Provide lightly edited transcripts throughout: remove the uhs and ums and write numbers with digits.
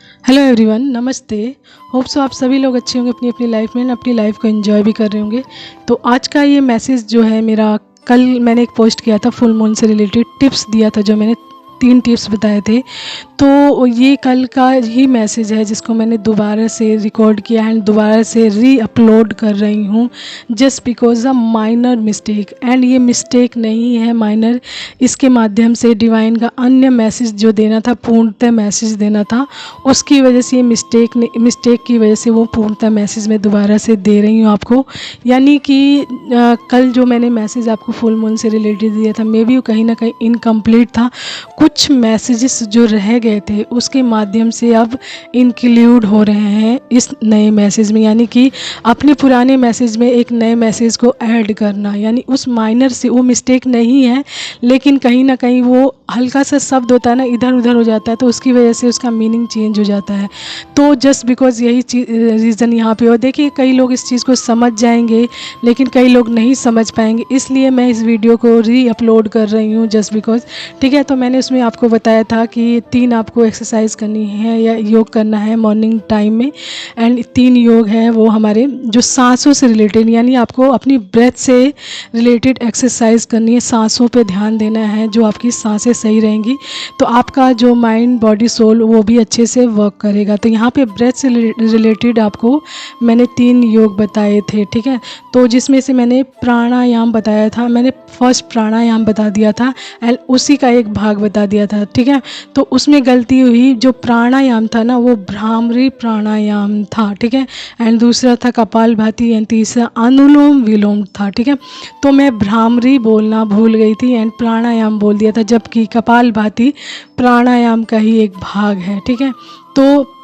Hello everyone, नमस्ते। Hope so आप सभी लोग अच्छे होंगे अपनी अपनी लाइफ में, अपनी लाइफ को एंजॉय भी कर रहे होंगे। तो आज का ये मैसेज जो है मेरा, कल मैंने एक पोस्ट किया था फुल मून से रिलेटेड टिप्स दिया था, जो मैंने 3 टिप्स बताए थे। तो ये कल का ही मैसेज है जिसको मैंने दोबारा से रिकॉर्ड किया एंड दोबारा से री अपलोड कर रही हूँ, just because a minor mistake. And ये मिस्टेक नहीं है माइनर, इसके माध्यम से डिवाइन का अन्य मैसेज जो देना था, पूर्णतः मैसेज देना था, उसकी वजह से ये मिस्टेक की वजह से वो पूर्णतः मैसेज मैं दोबारा से दे रही हूँ आपको। यानी कि कल जो मैंने मैसेज आपको फुल मून से रिलेटेड दिया था, मे बी वो कहीं ना कहीं इनकम्प्लीट था। कुछ मैसेजेस जो रह गए थे उसके माध्यम से अब इंक्लूड हो रहे हैं इस नए मैसेज में। यानी कि अपने पुराने मैसेज में एक नए मैसेज को ऐड करना, यानी उस माइनर से वो मिस्टेक नहीं है, लेकिन कहीं ना कहीं वो हल्का सा शब्द होता है ना, इधर उधर हो जाता है, तो उसकी वजह से उसका मीनिंग चेंज हो जाता है। तो जस्ट बिकॉज यही रीज़न यहाँ पे। और देखिए, कई लोग इस चीज़ को समझ जाएंगे लेकिन कई लोग नहीं समझ पाएंगे, इसलिए मैं इस वीडियो को री अपलोड कर रही हूँ जस्ट बिकॉज। ठीक है, तो मैंने उसमें आपको बताया था कि 3 आपको एक्सरसाइज करनी है या योग करना है मॉर्निंग टाइम में। एंड 3 योग है वो हमारे जो सांसों से रिलेटेड, यानी आपको अपनी ब्रेथ से रिलेटेड एक्सरसाइज करनी है, सांसों पे ध्यान देना है। जो आपकी सांसें सही रहेंगी तो आपका जो माइंड बॉडी सोल वो भी अच्छे से वर्क करेगा। तो यहाँ पे ब्रेथ से रिलेटेड आपको मैंने 3 योग बताए थे। ठीक है, तो जिसमें से मैंने प्राणायाम बताया था, मैंने फर्स्ट प्राणायाम बता दिया था एंड उसी का एक भाग बता दिया था। ठीक है, तो उसमें गलती हुई, जो प्राणायाम था ना वो भ्रामरी प्राणायाम था। ठीक है, एंड दूसरा था कपालभाति एंड तीसरा अनुलोम विलोम था। ठीक है, तो मैं भ्रामरी बोलना भूल गई थी एंड प्राणायाम बोल दिया था, जबकि कपालभाति प्राणायाम का ही एक भाग है। ठीक है, तो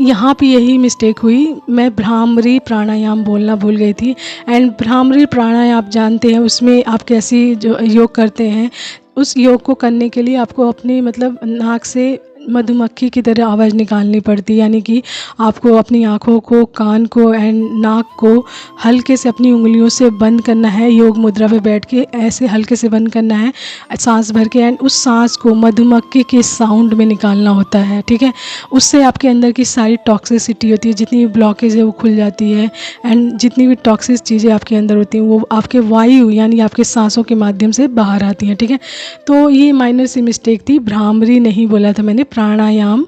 यहाँ पे यही मिस्टेक हुई, मैं भ्रामरी प्राणायाम बोलना भूल गई थी। एंड भ्रामरी प्राणायाम आप जानते हैं, उसमें आप कैसी जो योग करते हैं, उस योग को करने के लिए आपको अपने मतलब नाक से मधुमक्खी की तरह आवाज़ निकालनी पड़ती है। यानी कि आपको अपनी आँखों को, कान को एंड नाक को हल्के से अपनी उंगलियों से बंद करना है। योग मुद्रा पे बैठ के ऐसे हल्के से बंद करना है, सांस भर के, एंड उस सांस को मधुमक्खी के साउंड में निकालना होता है। ठीक है, उससे आपके अंदर की सारी टॉक्सिसिटी होती है, जितनी भी ब्लॉकेज है वो खुल जाती है एंड जितनी भी टॉक्सिक चीज़ें आपके अंदर होती हैं वो आपके वायु यानी आपके सांसों के माध्यम से बाहर आती हैं। ठीक है, तो ये माइनर सी मिस्टेक थी, भ्रामरी नहीं बोला था मैंने, प्राणायाम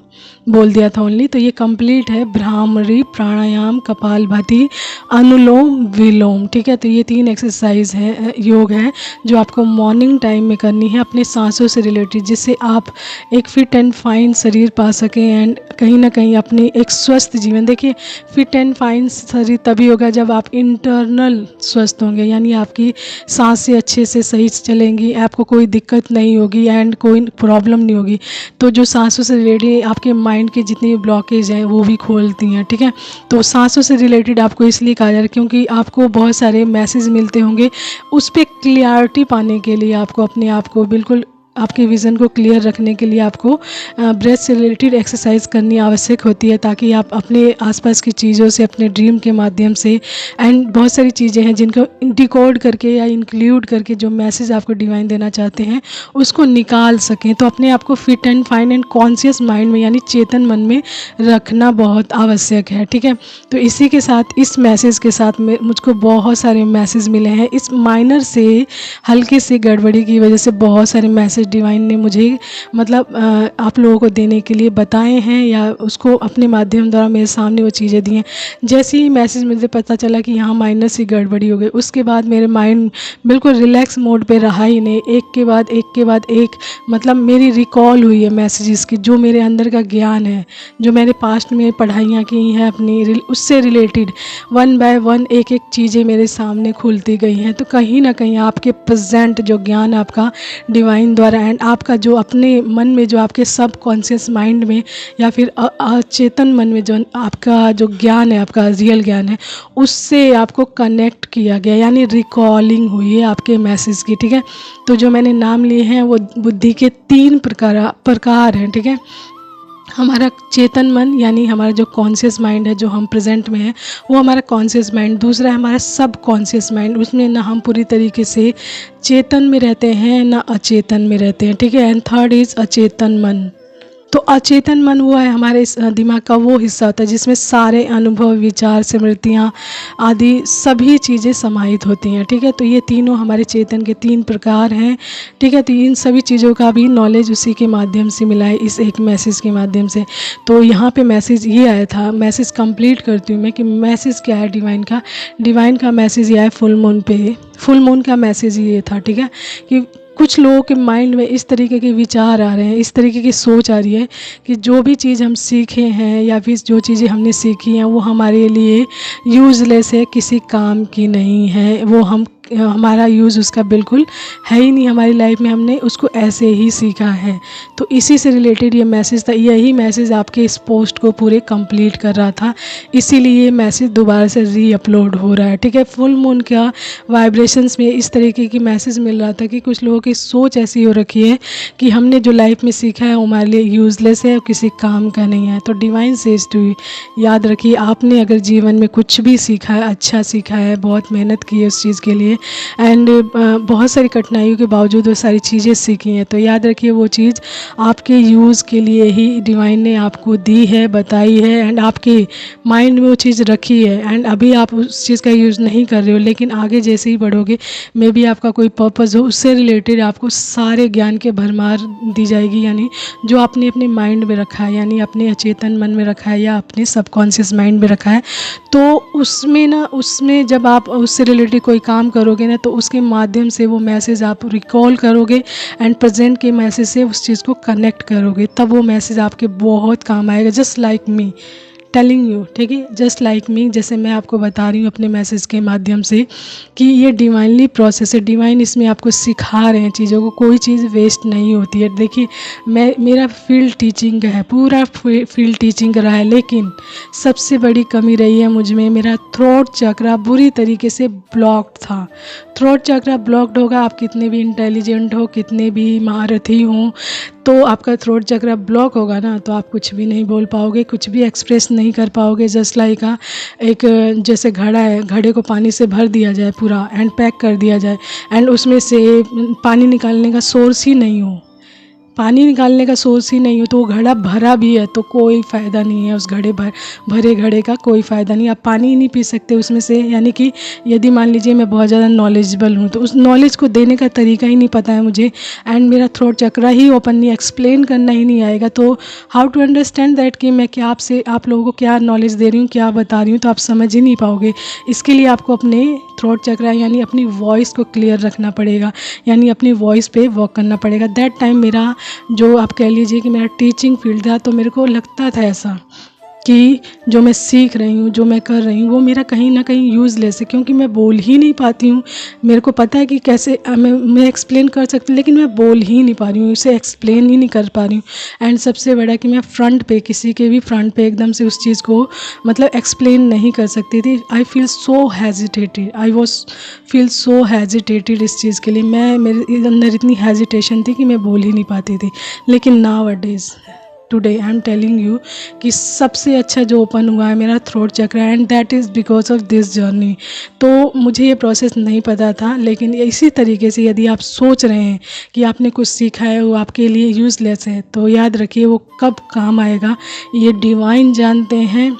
बोल दिया था ओनली। तो ये कंप्लीट है, भ्रामरी प्राणायाम कपालभाति अनुलोम विलोम। ठीक है, तो ये 3 एक्सरसाइज है, योग है, जो आपको मॉर्निंग टाइम में करनी है अपने सांसों से रिलेटेड, जिससे आप एक फिट एंड फाइन शरीर पा सकें एंड कहीं ना कहीं अपने एक स्वस्थ जीवन। देखिए, फिट एंड फाइन शरीर तभी होगा जब आप इंटरनल स्वस्थ होंगे, यानी आपकी सांसें अच्छे से सही चलेंगी, आपको कोई दिक्कत नहीं होगी एंड कोई प्रॉब्लम नहीं होगी। तो जो सांसों से रिलेटेड आपके माइंड के जितनी ब्लॉकेज हैं वो भी खोलती हैं। ठीक है, तो सांसों से रिलेटेड आपको इसलिए कहा जा रहा है क्योंकि आपको बहुत सारे मैसेज मिलते होंगे, उस पर क्लियरिटी पाने के लिए आपको अपने आप को बिल्कुल आपके विज़न को क्लियर रखने के लिए आपको ब्रेथ से रिलेटेड एक्सरसाइज करनी आवश्यक होती है, ताकि आप अपने आसपास की चीज़ों से, अपने ड्रीम के माध्यम से एंड बहुत सारी चीज़ें हैं जिनको डिकोड करके या इंक्लूड करके जो मैसेज आपको डिवाइन देना चाहते हैं उसको निकाल सकें। तो अपने आप को fit and fine and conscious mind में यानी चेतन मन में रखना बहुत आवश्यक है। ठीक है, तो इसी के साथ इस मैसेज के साथ मुझको बहुत सारे मैसेज मिले हैं। इस माइनर से हल्के से गड़बड़ी की वजह से बहुत सारे मैसेज डिवाइन ने मुझे मतलब आप लोगों को देने के लिए बताए हैं या उसको अपने माध्यम द्वारा मेरे सामने वो चीज़ें दी हैं। जैसे ही मैसेज मुझे पता चला कि यहाँ माइनर सी गड़बड़ी हो गई, उसके बाद मेरे माइंड बिल्कुल रिलैक्स मोड पे रहा ही नहीं, एक के बाद एक मतलब मेरी रिकॉल हुई है मैसेजेस की, जो मेरे अंदर का ज्ञान है, जो मैंने पास्ट में पढ़ाइयाँ की हैं अपनी, उससे रिलेटेड 1 बाय 1 एक एक चीज़ें मेरे सामने खुलती गई हैं। तो कहीं ना कहीं आपके प्रेजेंट जो ज्ञान आपका डिवाइन द्वारा एंड आपका जो अपने मन में, जो आपके सब कॉन्शियस माइंड में या फिर अचेतन मन में जो आपका जो ज्ञान है, आपका रियल ज्ञान है, उससे आपको कनेक्ट किया गया, यानी रिकॉलिंग हुई है आपके मैसेज की। ठीक है, तो जो मैंने नाम लिए हैं वो बुद्धि के 3 प्रकार हैं। ठीक है, हमारा चेतन मन यानी हमारा जो कॉन्शियस माइंड है, जो हम प्रेजेंट में है, वो हमारा कॉन्शियस माइंड। दूसरा है हमारा सब कॉन्शियस माइंड, उसमें ना हम पूरी तरीके से चेतन में रहते हैं ना अचेतन में रहते हैं। ठीक है, एंड थर्ड इज़ अचेतन मन। तो अचेतन मन वो है हमारे दिमाग का वो हिस्सा होता है जिसमें सारे अनुभव, विचार, स्मृतियाँ आदि सभी चीज़ें समाहित होती हैं। ठीक है, तो ये तीनों हमारे चेतन के 3 प्रकार हैं। ठीक है, तो इन सभी चीज़ों का भी नॉलेज उसी के माध्यम से मिला है, इस एक मैसेज के माध्यम से। तो यहाँ पे मैसेज ये आया था, मैसेज कंप्लीट करती हूँ मैं कि मैसेज क्या है डिवाइन का मैसेज ये है फुल मून पे। फुल मून का मैसेज ये था, ठीक है, कि कुछ लोगों के माइंड में इस तरीके के विचार आ रहे हैं, इस तरीके की सोच आ रही है कि जो भी चीज़ हम सीखे हैं या फिर जो चीज़ें हमने सीखी हैं वो हमारे लिए यूज़लेस है, किसी काम की नहीं है, वो हमारा यूज़ उसका बिल्कुल है ही नहीं हमारी लाइफ में, हमने उसको ऐसे ही सीखा है। तो इसी से रिलेटेड ये मैसेज था, यही मैसेज आपके इस पोस्ट को पूरे कंप्लीट कर रहा था, इसीलिए ये मैसेज दोबारा से री अपलोड हो रहा है। ठीक है, फुल मून का वाइब्रेशंस में इस तरीके की मैसेज मिल रहा था कि कुछ लोगों की सोच ऐसी हो रखी है कि हमने जो लाइफ में सीखा है वो हमारे लिए यूज़लेस है और किसी काम का नहीं है। तो डिवाइन सेज टू यू, याद रखिए आपने अगर जीवन में कुछ भी सीखा है, अच्छा सीखा है, बहुत मेहनत की है उस चीज़ के लिए एंड बहुत सारी कठिनाइयों के बावजूद वो सारी चीज़ें सीखी हैं, तो याद रखिए वो चीज़ आपके यूज़ के लिए ही डिवाइन ने आपको दी है, बताई है एंड आपके माइंड में वो चीज़ रखी है एंड अभी आप उस चीज़ का यूज़ नहीं कर रहे हो, लेकिन आगे जैसे ही बढ़ोगे मे बी आपका कोई पर्पज़ हो, उससे रिलेटेड आपको सारे ज्ञान के भरमार दी जाएगी, यानी जो आपने अपने माइंड में रखा है, यानी अपने अचेतन मन में रखा है या अपने सबकॉन्शियस माइंड में रखा है, तो उसमें जब आप उससे रिलेटेड कोई काम करोगे ना तो उसके माध्यम से वो मैसेज आप रिकॉल करोगे एंड प्रेजेंट के मैसेज से उस चीज़ को कनेक्ट करोगे, तब वो मैसेज आपके बहुत काम आएगा। Just like me telling you, ठीक है, जस्ट लाइक मी, जैसे मैं आपको बता रही हूँ अपने मैसेज के माध्यम से कि ये डिवाइनली प्रोसेस है, डिवाइन इसमें आपको सिखा रहे हैं चीज़ों को, कोई चीज़ वेस्ट नहीं होती है। देखिए मेरा फील्ड टीचिंग है, पूरा फील्ड टीचिंग रहा है, लेकिन सबसे बड़ी कमी रही है मुझ में, मेरा थ्रोट चक्रा बुरी तरीके से ब्लॉक्ड था। थ्रोट चक्रा ब्लॉक्ड होगा, आप कितने भी इंटेलिजेंट हो, कितने भी महारथी हों, तो आपका थ्रोट चक्रा ब्लॉक होगा ना तो आप कुछ भी नहीं बोल पाओगे, कुछ भी एक्सप्रेस नहीं कर पाओगे। जस्ट लाइक एक जैसे घड़ा है, घड़े को पानी से भर दिया जाए पूरा एंड पैक कर दिया जाए एंड उसमें से पानी निकालने का सोर्स ही नहीं हो, पानी निकालने का सोर्स ही नहीं हो, तो वो घड़ा भरा भी है तो कोई फ़ायदा नहीं है, उस भरे घड़े का कोई फ़ायदा नहीं, आप पानी ही नहीं पी सकते उसमें से। यानी कि यदि मान लीजिए मैं बहुत ज़्यादा नॉलेजेबल हूँ तो उस नॉलेज को देने का तरीका ही नहीं पता है मुझे एंड मेरा थ्रोट चक्रा ही ओपन नहीं, एक्सप्लेन करना ही नहीं आएगा, तो हाउ टू अंडरस्टैंड दैट कि मैं क्या आप लोगों को क्या नॉलेज दे रही हूँ, क्या बता रही हूँ, तो आप समझ ही नहीं पाओगे। इसके लिए आपको अपने थ्रोट चक्रा यानी अपनी वॉइस को क्लियर रखना पड़ेगा, यानी अपनी वॉइस पे वर्क करना पड़ेगा। दैट टाइम मेरा जो आप कह लीजिए कि मेरा टीचिंग फील्ड था, तो मेरे को लगता था ऐसा कि जो मैं सीख रही हूँ, जो मैं कर रही हूँ, वो मेरा कहीं ना कहीं यूज़लेस है, क्योंकि मैं बोल ही नहीं पाती हूँ। मेरे को पता है कि कैसे मैं एक्सप्लेन कर सकती हूँ, लेकिन मैं बोल ही नहीं पा रही हूँ, इसे एक्सप्लेन ही नहीं कर पा रही हूँ। एंड सबसे बड़ा कि मैं फ्रंट पे, किसी के भी फ्रंट पे एकदम से उस चीज़ को मतलब एक्सप्लेन नहीं कर सकती थी। I feel so hesitated, feel so hesitated इस चीज़ के लिए, मेरे अंदर इतनी हेजिटेशन थी कि मैं बोल ही नहीं पाती थी। लेकिन now a days today I am telling you कि सबसे अच्छा जो ओपन हुआ है मेरा throat chakra and that is because of this journey. तो मुझे ये प्रोसेस नहीं पता था, लेकिन इसी तरीके से यदि आप सोच रहे हैं कि आपने कुछ सीखा है वो आपके लिए यूज़लेस है, तो याद रखिए वो कब काम आएगा ये डिवाइन जानते हैं।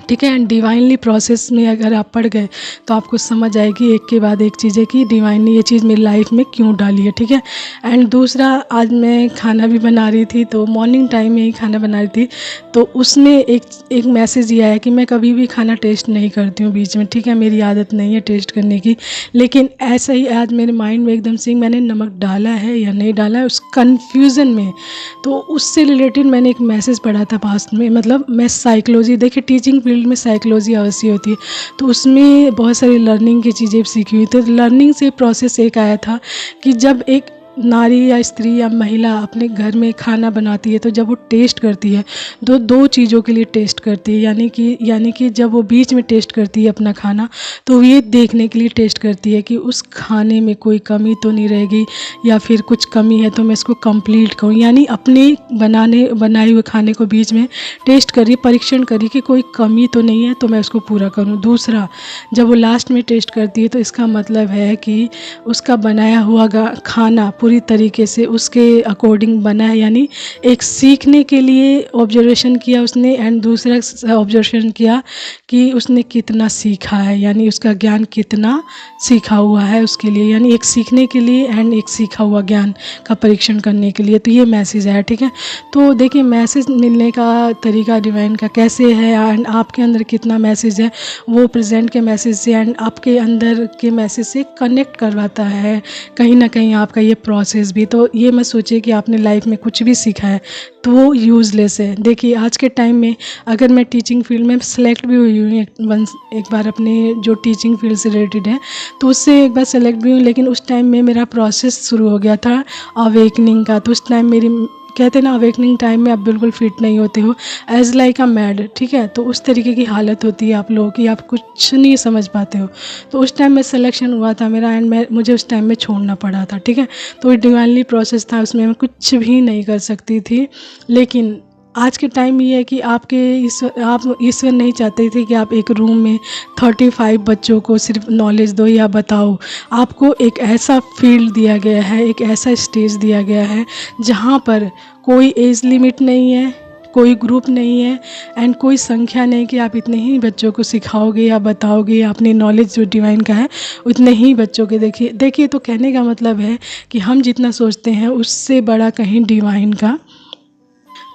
ठीक है, एंड डिवाइनली प्रोसेस में अगर आप पढ़ गए तो आपको समझ आएगी एक के बाद एक चीज़ें कि डिवाइन ने ये चीज़ मेरी लाइफ में क्यों डाली है। ठीक है, एंड दूसरा, आज मैं खाना भी बना रही थी, तो मॉर्निंग टाइम में ही खाना बना रही थी, तो उसमें एक मैसेज ये आया कि मैं कभी भी खाना टेस्ट नहीं करती हूँ बीच में। ठीक है, मेरी आदत नहीं है टेस्ट करने की, लेकिन ऐसा ही आज मेरे माइंड में एकदम से मैंने नमक डाला है या नहीं डाला है उस कन्फ्यूज़न में, तो उससे रिलेटेड मैंने एक मैसेज पढ़ा था पास्ट में। मतलब मैं साइकोलॉजी, देखिए टीचिंग फील्ड में साइकोलॉजी अवश्य होती है, तो उसमें बहुत सारी लर्निंग की चीज़ें सीखी हुई, तो लर्निंग से प्रोसेस एक आया था कि जब एक नारी या स्त्री या महिला अपने घर में खाना बनाती है, तो जब वो टेस्ट करती है दो चीज़ों के लिए टेस्ट करती है, यानी कि जब वो बीच में टेस्ट करती है अपना खाना, तो ये देखने के लिए टेस्ट करती है कि उस खाने में कोई कमी तो नहीं रहेगी, या फिर कुछ कमी है तो मैं इसको कंप्लीट करूँ, यानी अपने बनाए हुए खाने को बीच में टेस्ट करिए, परीक्षण करिए कि कोई कमी तो नहीं है तो मैं उसको पूरा करूँ। दूसरा, जब वो लास्ट में टेस्ट करती है तो इसका मतलब है कि उसका बनाया हुआ खाना पूरी तरीके से उसके अकॉर्डिंग बना है, यानी एक सीखने के लिए ऑब्जर्वेशन किया उसने, एंड दूसरा ऑब्जर्वेशन किया कि उसने कितना सीखा है, यानी उसका ज्ञान कितना सीखा हुआ है उसके लिए, यानी एक सीखने के लिए एंड एक सीखा हुआ ज्ञान का परीक्षण करने के लिए। तो ये मैसेज है, ठीक है। तो देखिए मैसेज मिलने का तरीका डिवाइन का कैसे है एंड आपके अंदर कितना मैसेज है, वो प्रेजेंट के मैसेज से एंड आपके अंदर के मैसेज से कनेक्ट करवाता है कहीं ना कहीं आपका ये प्रोसेस भी। तो ये मत सोचिए कि आपने लाइफ में कुछ भी सीखा है तो वो यूज़लेस है। देखिए आज के टाइम में अगर मैं टीचिंग फील्ड में सेलेक्ट भी हुई हूँ एक बार अपने जो टीचिंग फील्ड से रिलेटेड है, तो उससे एक बार सेलेक्ट भी हूँ, लेकिन उस टाइम में मेरा प्रोसेस शुरू हो गया था अवेकनिंग का। तो उस टाइम मेरी, कहते हैं ना, अवेकनिंग टाइम में आप बिल्कुल फिट नहीं होते हो, एज लाइक अ मैड, ठीक है। तो उस तरीके की हालत होती है आप लोगों की, आप कुछ नहीं समझ पाते हो। तो उस टाइम में सिलेक्शन हुआ था मेरा एंड मुझे उस टाइम में छोड़ना पड़ा था, ठीक है। तो डिवाइनली प्रोसेस था, उसमें मैं कुछ भी नहीं कर सकती थी। लेकिन आज के टाइम ये है कि आप ईश्वर नहीं चाहते थे कि आप एक रूम में 35 बच्चों को सिर्फ नॉलेज दो या बताओ। आपको एक ऐसा फील्ड दिया गया है, एक ऐसा स्टेज दिया गया है जहाँ पर कोई एज लिमिट नहीं है, कोई ग्रुप नहीं है एंड कोई संख्या नहीं कि आप इतने ही बच्चों को सिखाओगे या बताओगे, अपनी नॉलेज जो डिवाइन का है उतने ही बच्चों के। देखिए तो कहने का मतलब है कि हम जितना सोचते हैं उससे बड़ा कहीं डिवाइन का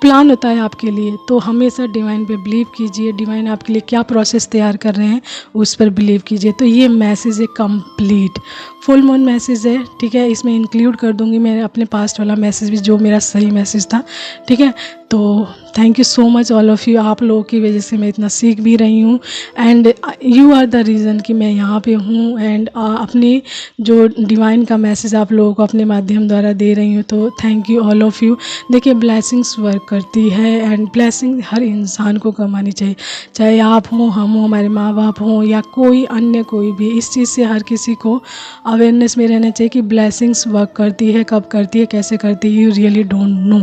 प्लान होता है आपके लिए। तो हमेशा डिवाइन पे बिलीव कीजिए, डिवाइन आपके लिए क्या प्रोसेस तैयार कर रहे हैं उस पर बिलीव कीजिए। तो ये मैसेज है कंप्लीट फुल मून मैसेज है, ठीक है। इसमें इंक्लूड कर दूंगी मैं अपने पास्ट वाला मैसेज भी, जो मेरा सही मैसेज था, ठीक है। तो thank you so much all of you, आप लोगों की वजह से मैं इतना सीख भी रही हूँ and you are the reason कि मैं यहाँ पे हूँ एंड अपनी जो डिवाइन का मैसेज आप लोगों को अपने माध्यम द्वारा दे रही हूँ। तो thank you all of you. देखिए ब्लेसिंग्स वर्क करती है एंड ब्लेसिंग हर इंसान को कमानी चाहिए, चाहे आप हों, हम हों, हमारे माँ बाप हों या कोई अन्य कोई भी। इस चीज़ से हर किसी को अवेयरनेस में रहना चाहिए कि ब्लेसिंग्स वर्क करती है, कब करती है, कैसे करती है, यू रियली डोंट नो,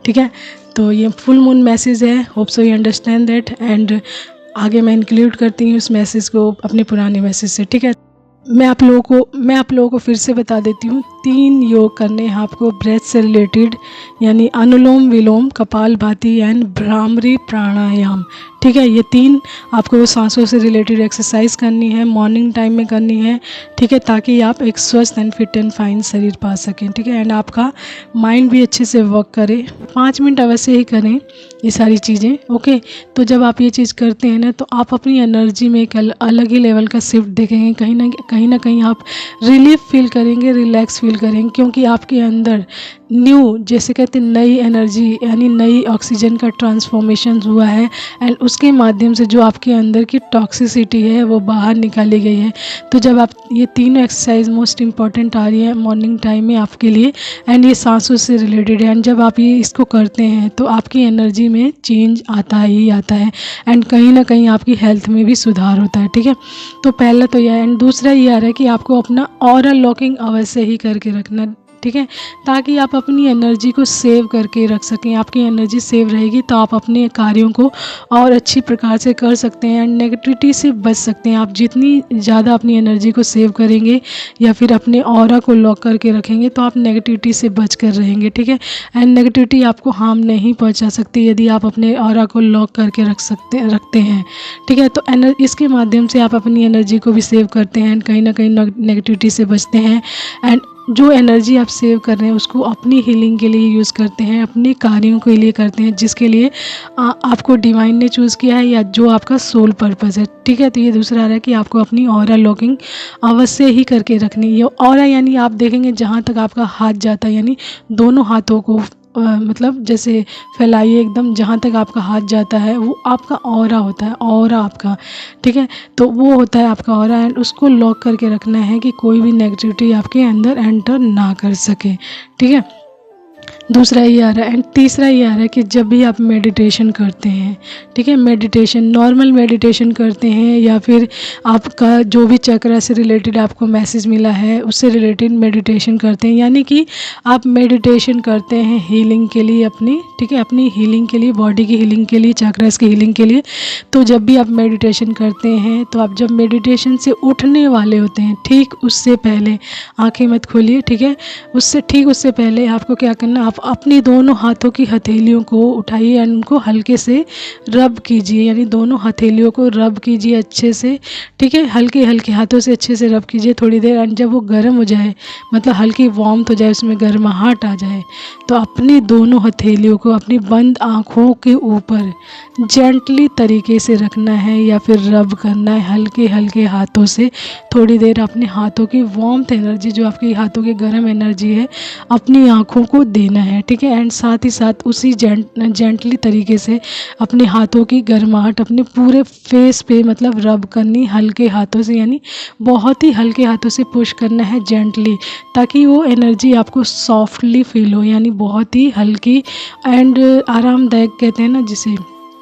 ठीक है। तो ये फुल मून मैसेज है, hope so you understand that and आगे मैं इंक्लूड करती हूँ उस मैसेज को अपने पुराने मैसेज से, ठीक है। मैं आप लोगों को फिर से बता देती हूँ, 3 योग करने हैं आपको ब्रेथ से रिलेटेड, यानी अनुलोम विलोम, कपालभाति एंड भ्रामरी प्राणायाम, ठीक है। ये 3 आपको सांसों से रिलेटेड एक्सरसाइज करनी है, मॉर्निंग टाइम में करनी है, ठीक है, ताकि आप एक स्वस्थ एंड फिट एंड फाइन शरीर पा सकें, ठीक है। एंड आपका माइंड भी अच्छे से वर्क करे। 5 मिनट अवश्य ही करें ये सारी चीज़ें, ओके। तो जब आप ये चीज़ करते हैं ना, तो आप अपनी एनर्जी में एक अलग ही लेवल का शिफ्ट देखेंगे, कहीं ना कहीं आप रिलीफ फील करेंगे, रिलैक्स फील करेंगे, क्योंकि आपके अंदर न्यू, जैसे कहते हैं, नई एनर्जी यानी नई ऑक्सीजन का ट्रांसफॉर्मेशन हुआ है एंड उसके माध्यम से जो आपके अंदर की टॉक्सिसिटी है वो बाहर निकाली गई है। तो जब आप ये तीनों एक्सरसाइज मोस्ट इंपॉर्टेंट आ रही है मॉर्निंग टाइम में आपके लिए एंड ये सांसों से रिलेटेड है, एंड जब आप ये इसको करते हैं तो आपकी एनर्जी में चेंज आता ही आता है एंड कहीं ना कहीं आपकी हेल्थ में भी सुधार होता है, ठीक है। तो पहला तो यह एंड दूसरा ये आ रहा है कि आपको अपना ऑरा लॉकिंग अवश्य ही करके रखना, ठीक है, ताकि आप अपनी एनर्जी को सेव करके रख सकें। आपकी एनर्जी सेव रहेगी तो आप अपने कार्यों को और अच्छी प्रकार से कर सकते हैं एंड नेगेटिविटी से बच सकते हैं। आप जितनी ज़्यादा अपनी एनर्जी को सेव करेंगे या फिर अपने ऑरा को लॉक करके रखेंगे तो आप नेगेटिविटी से बच कर रहेंगे, ठीक है। एंड नेगेटिविटी आपको हार्म नहीं पहुंचा सकती यदि आप अपने ऑरा को लॉक करके रखते हैं, ठीक है। तो इसके माध्यम से आप अपनी एनर्जी को भी सेव करते हैं एंड कहीं ना कहीं नेगेटिविटी से बचते हैं एंड जो एनर्जी आप सेव कर रहे हैं उसको अपनी हीलिंग के लिए यूज़ करते हैं, अपने कार्यों के लिए करते हैं जिसके लिए आपको डिवाइन ने चूज़ किया है या जो आपका सोल पर्पज़ है, ठीक है। तो ये दूसरा आ रहा है कि आपको अपनी ऑरा लॉकिंग अवश्य ही करके रखनी है। ऑरा यानी आप देखेंगे जहाँ तक आपका हाथ जाता है, यानी दोनों हाथों को मतलब जैसे फैलाइए एकदम, जहाँ तक आपका हाथ जाता है वो आपका ऑरा होता है, ऑरा आपका, ठीक है। तो वो होता है आपका ऑरा एंड उसको लॉक करके रखना है कि कोई भी नेगेटिविटी आपके अंदर एंटर ना कर सके, ठीक है। दूसरा ये आ रहा है। एंड तीसरा ये आ रहा है कि जब भी आप मेडिटेशन करते हैं, ठीक है, मेडिटेशन नॉर्मल मेडिटेशन करते हैं या फिर आपका जो भी चक्रा से रिलेटेड आपको मैसेज मिला है उससे रिलेटेड मेडिटेशन करते हैं, यानी कि आप मेडिटेशन करते हैं हीलिंग के लिए अपनी, ठीक है, अपनी हीलिंग के लिए, बॉडी की हीलिंग के लिए, चक्रास की हीलिंग के लिए। तो जब भी आप मेडिटेशन करते हैं तो आप जब मेडिटेशन से उठने वाले होते हैं, ठीक उससे पहले आंखें मत खोलिए, ठीक है, उससे पहले आपको क्या करना, आप अपनी दोनों हाथों की हथेलियों को उठाइए एंड उनको हल्के से रब कीजिए, यानी दोनों हथेलियों को रब कीजिए अच्छे से, ठीक है, हल्के हल्के हाथों से अच्छे से रब कीजिए थोड़ी देर। एंड जब वो गर्म हो जाए, मतलब हल्की वार्मथ हो जाए, उसमें गर्माहट आ जाए, तो अपनी दोनों हथेलियों को अपनी बंद आँखों के ऊपर जेंटली तरीके से रखना है या फिर रब करना है हल्के हल्के हाथों से थोड़ी देर। अपने हाथों की वार्मथ एनर्जी, जो आपके हाथों की गर्म एनर्जी है, अपनी आँखों को देना है, ठीक है। एंड साथ ही साथ उसी जेंटली तरीके से अपने हाथों की गर्माहट अपने पूरे फेस पे मतलब रब करनी हल्के हाथों से, यानी बहुत ही हल्के हाथों से पुश करना है जेंटली, ताकि वो एनर्जी आपको सॉफ्टली फील हो, यानी बहुत ही हल्की एंड आरामदायक कहते हैं ना जिसे,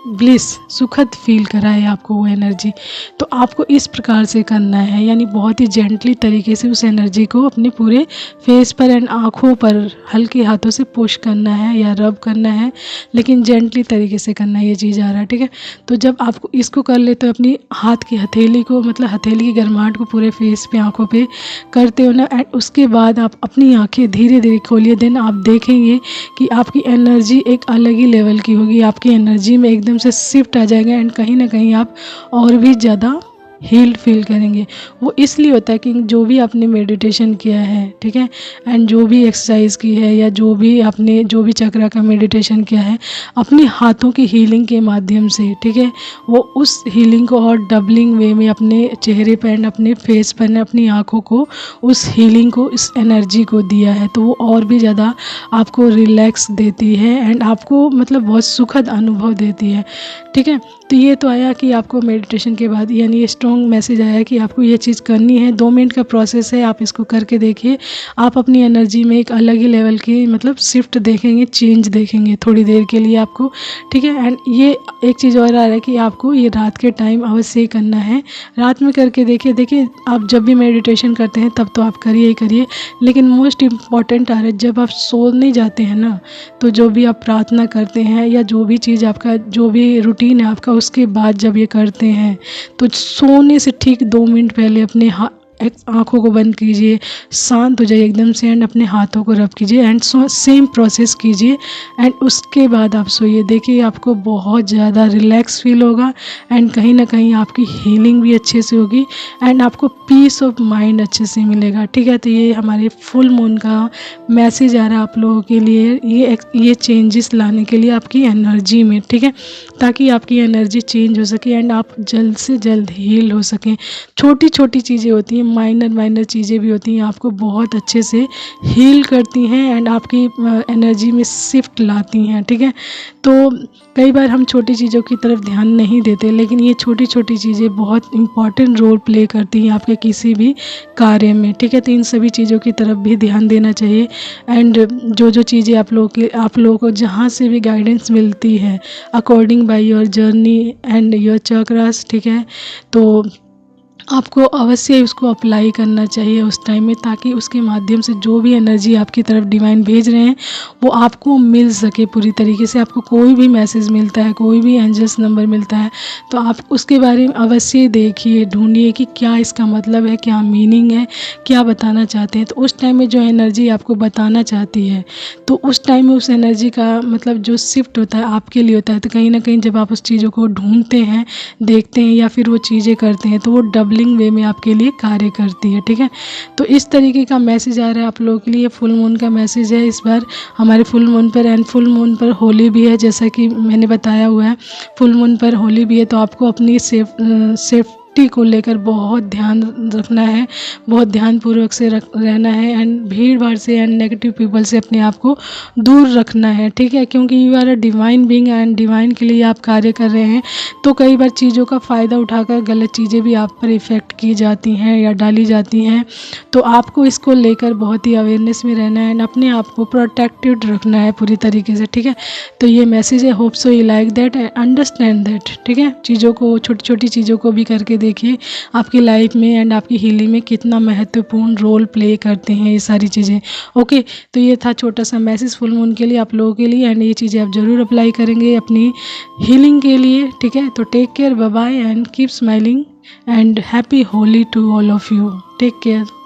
ब्लिस, सुखद फील कराए आपको वो एनर्जी। तो आपको इस प्रकार से करना है, यानी बहुत ही जेंटली तरीके से उस एनर्जी को अपने पूरे फेस पर एंड आँखों पर हल्के हाथों से पुश करना है या रब करना है, लेकिन जेंटली तरीके से करना है, ये चीज़ आ रहा है, ठीक है। तो जब आपको इसको कर ले तो अपनी हाथ की हथेली को, मतलब हथेली की गर्माहट को पूरे फेस पे, आँखों पे करते हो ना, एंड उसके बाद आप अपनी आँखें धीरे धीरे खोलिए। देन आप देखेंगे कि आपकी एनर्जी एक अलग ही लेवल की होगी, आपकी एनर्जी में एकदम से शिफ्ट आ जाएगा एंड कहीं ना कहीं आप और भी ज़्यादा हील्ड फील करेंगे। वो इसलिए होता है कि जो भी आपने मेडिटेशन किया है, ठीक है, एंड जो भी एक्सरसाइज की है या जो भी आपने जो भी चक्रा का मेडिटेशन किया है अपने हाथों की हीलिंग के माध्यम से, ठीक है, वो उस हीलिंग को और डबलिंग वे में अपने चेहरे पर एंड अपने फेस पर, अपनी आँखों को, उस हीलिंग को, इस एनर्जी को दिया है, तो वो और भी ज़्यादा आपको रिलैक्स देती है एंड आपको मतलब बहुत सुखद अनुभव देती है, ठीक है। तो ये तो आया कि आपको मेडिटेशन के बाद, यानी ये स्ट्रॉन्ग मैसेज आया कि आपको ये चीज़ करनी है। 2 मिनट का प्रोसेस है, आप इसको करके देखिए, आप अपनी एनर्जी में एक अलग ही लेवल की मतलब शिफ्ट देखेंगे, चेंज देखेंगे थोड़ी देर के लिए आपको, ठीक है। एंड ये एक चीज़ और आ रहा है कि आपको ये रात के टाइम अवश्य ही करना है, रात में करके देखिए आप जब भी मेडिटेशन करते हैं तब तो आप करिए ही करिए, लेकिन मोस्ट इम्पॉर्टेंट आ रहा है जब आप सोने जाते हैं ना, तो जो भी आप प्रार्थना करते हैं या जो भी चीज़ आपका जो भी रूटीन है आपका, उसके बाद जब ये करते हैं तो सोने से ठीक 2 मिनट पहले अपने आँखों को बंद कीजिए, शांत हो जाइए एकदम से एंड अपने हाथों को रब कीजिए एंड सेम प्रोसेस कीजिए एंड उसके बाद आप सोइए। देखिए आपको बहुत ज़्यादा रिलैक्स फील होगा एंड कहीं ना कहीं आपकी हीलिंग भी अच्छे से होगी एंड आपको पीस ऑफ माइंड अच्छे से मिलेगा, ठीक है। तो ये हमारे फुल मून का मैसेज आ रहा है आप लोगों के लिए, ये चेंजेस लाने के लिए आपकी एनर्जी में, ठीक है, ताकि आपकी एनर्जी चेंज हो सके एंड आप जल्द से जल्द हील हो सकें। छोटी छोटी चीज़ें होती हैं, माइनर चीज़ें भी होती हैं, आपको बहुत अच्छे से हील करती हैं एंड आपकी एनर्जी में शिफ्ट लाती हैं, ठीक है। तो कई बार हम छोटी चीज़ों की तरफ ध्यान नहीं देते, लेकिन ये छोटी छोटी चीज़ें बहुत इम्पॉर्टेंट रोल प्ले करती हैं आपके किसी भी कार्य में, ठीक है। तो इन सभी चीज़ों की तरफ भी ध्यान देना चाहिए एंड जो चीज़ें आप लोगों को जहाँ से भी गाइडेंस मिलती है according by your journey and your chakras, ठीक है, तो आपको अवश्य उसको अप्लाई करना चाहिए उस टाइम में, ताकि उसके माध्यम से जो भी एनर्जी आपकी तरफ डिवाइन भेज रहे हैं वो आपको मिल सके पूरी तरीके से। आपको कोई भी मैसेज मिलता है, कोई भी एंजल्स नंबर मिलता है, तो आप उसके बारे में अवश्य देखिए, ढूंढिए कि क्या इसका मतलब है, क्या मीनिंग है, क्या बताना चाहते हैं। तो उस टाइम में जो एनर्जी आपको बताना चाहती है, तो उस टाइम में उस एनर्जी का मतलब जो शिफ्ट होता है आपके लिए होता है। तो कहीं ना कहीं जब आप उस चीज़ों को ढूंढते हैं, देखते हैं या फिर वो चीज़ें करते हैं, तो वो डबलिंग वे में आपके लिए कार्य करती है, ठीक है। तो इस तरीके का मैसेज आ रहा है आप लोगों के लिए, फुल मून का मैसेज है इस बार हमारे फुल मून पर एंड फुल मून पर होली भी है, जैसा कि मैंने बताया हुआ है, फुल मून पर होली भी है। तो आपको अपनी सेफ्टी सेफ्टी को लेकर बहुत ध्यान रखना है, बहुत ध्यानपूर्वक से रहना है एंड भीड़ भाड़ से एंड नेगेटिव पीपल से अपने आप को दूर रखना है, ठीक है। क्योंकि you are a divine being and divine के लिए आप कार्य कर रहे हैं, तो कई बार चीज़ों का फ़ायदा उठाकर गलत चीज़ें भी आप पर इफ़ेक्ट की जाती हैं या डाली जाती हैं। तो आपको इसको लेकर बहुत ही अवेयरनेस में रहना है एंड अपने आप को प्रोटेक्टेड रखना है पूरी तरीके से, ठीक है। तो ये मैसेज है, hope so you like that and understand that, ठीक है। चीज़ों को, छोटी छोटी चीज़ों को भी करके देखिए आपकी लाइफ में एंड आपकी हीलिंग में कितना महत्वपूर्ण रोल प्ले करते हैं ये सारी चीज़ें। ओके, तो ये था छोटा सा मैसेज फुल मून के लिए, आप लोगों के लिए, एंड ये चीज़ें आप ज़रूर अप्लाई करेंगे अपनी हीलिंग के लिए, ठीक है। तो take care, bye bye and keep smiling and happy Holi to all of you. Take care.